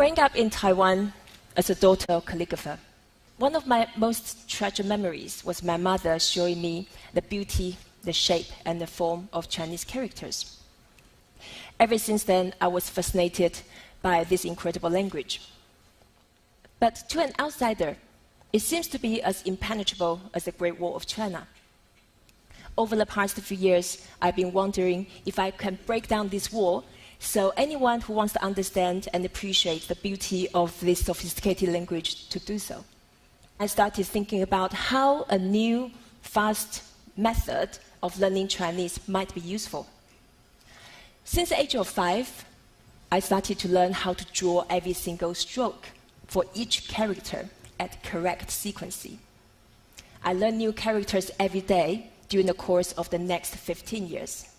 Growing up in Taiwan as a daughter of calligrapher, one of my most treasured memories was my mother showing me the beauty, the shape, and the form of Chinese characters. Ever since then, I was fascinated by this incredible language. But to an outsider, it seems to be as impenetrable as the Great Wall of China. Over the past few years, I've been wondering if I can break down this wall so anyone who wants to understand and appreciate the beauty of this sophisticated language to do so. I started thinking about how a new, fast method of learning Chinese might be useful. Since the age of 5, I started to learn how to draw every single stroke for each character at correct sequence. I learn new characters every day during the course of the next 15 years.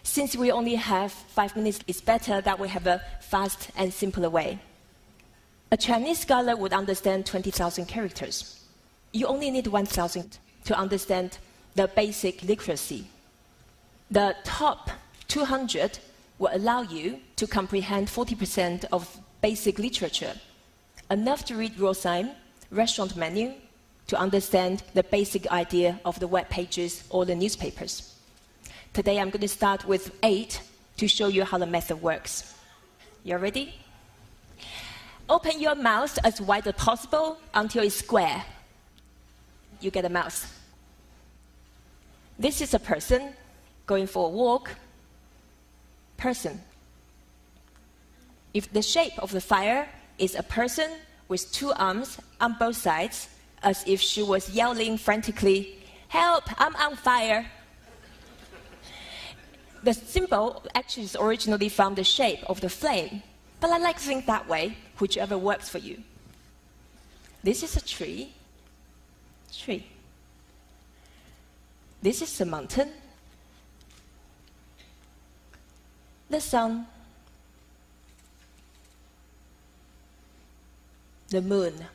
Since we only have 5 minutes, it's better that we have a fast and simpler way. A Chinese scholar would understand 20,000 characters. You only need 1,000 to understand the basic literacy. The top 200 will allow you to comprehend 40% of basic literature, enough to read road sign, restaurant menu, to understand the basic idea of the web pages or the newspapers. Today I'm going to start with 8 to show you how the method works. You ready? Open your mouth as wide as possible until it's square. You get a mouse. This is a person going for a walk. Person. If the shape of the fire is a person with 2 arms on both sides, as if she was yelling frantically, "Help, I'm on fire." The symbol actually is originally from the shape of the flame, but I like to think that way, whichever works for you. This is a tree. Tree. This is a mountain. The sun. The moon.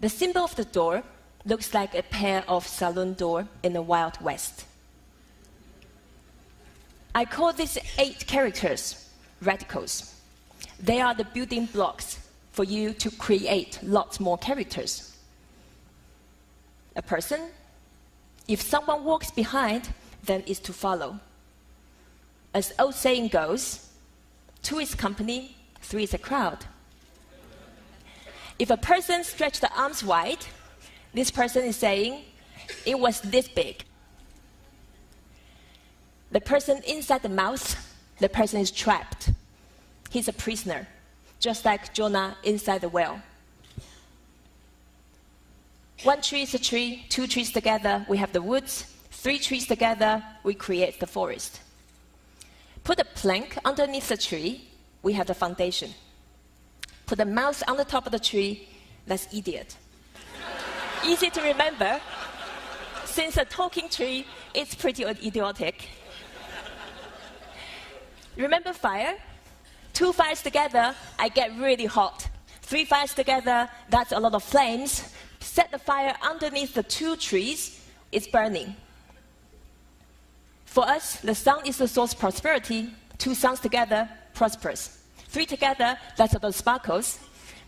The symbol of the door looks like a pair of saloon doors in the Wild West. I call these 8 characters radicals. They are the building blocks for you to create lots more characters. A person, if someone walks behind, then it's to follow. As old saying goes, 2 is company, 3 is a crowd. If a person stretches the arms wide, this person is saying, it was this big. The person inside the mouth, the person is trapped. He's a prisoner, just like Jonah inside the whale. 1 tree is a tree, 2 trees together, we have the woods. 3 trees together, we create the forest. Put a plank underneath the tree, we have the foundation. Put a mouse on the top of the tree, that's idiot. Easy to remember. Since a talking tree, it's pretty idiotic. Remember fire? 2 fires together, I get really hot. 3 fires together, that's a lot of flames. Set the fire underneath the 2 trees, it's burning. For us, the sun is the source of prosperity. 2 suns together, prosperous. 3 together, that's about sparkles.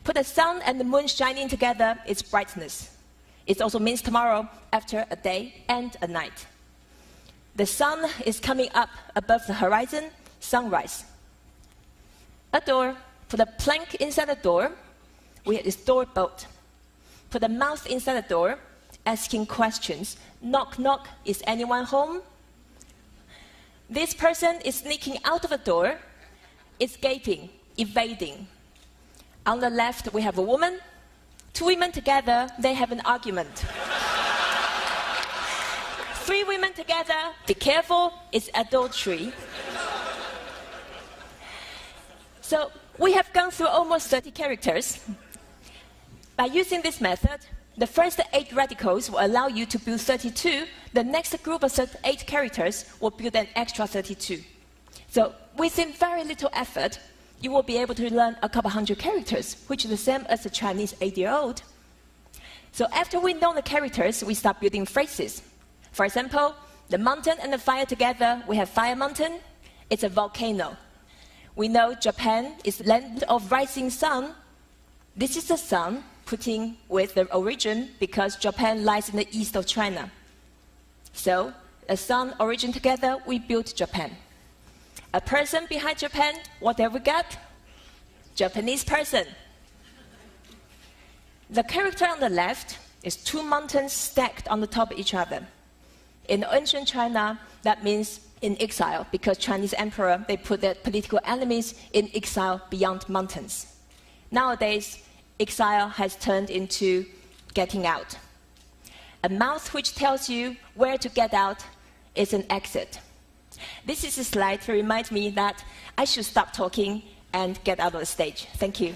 Put the sun and the moon shining together, it's brightness. It also means tomorrow, after a day and a night. The sun is coming up above the horizon, sunrise. A door, put a plank inside the door, we have this door bolt. Put a mouse inside the door, asking questions. Knock, knock, is anyone home? This person is sneaking out of the door, escaping, evading. On the left, we have a woman. 2 women together, they have an argument. 3 women together, be careful, it's adultery. So we have gone through almost 30 characters. By using this method, the first 8 radicals will allow you to build 32. The next group of 8 characters will build an extra 32. So within very little effort, you will be able to learn a couple hundred characters, which is the same as a Chinese 8-year-old. So after we know the characters, we start building phrases. For example, the mountain and the fire together, we have fire mountain. It's a volcano. We know Japan is the land of rising sun. This is the sun putting with the origin because Japan lies in the east of China. So, the sun, origin together, we built Japan. A person behind Japan, what have we got? Japanese person. The character on the left is two mountains stacked on the top of each other. In ancient China, that means in exile, because Chinese emperor, they put their political enemies in exile beyond mountains. Nowadays, exile has turned into getting out. A mouth which tells you where to get out is an exit. This is a slide to remind me that I should stop talking and get out of the stage. Thank you.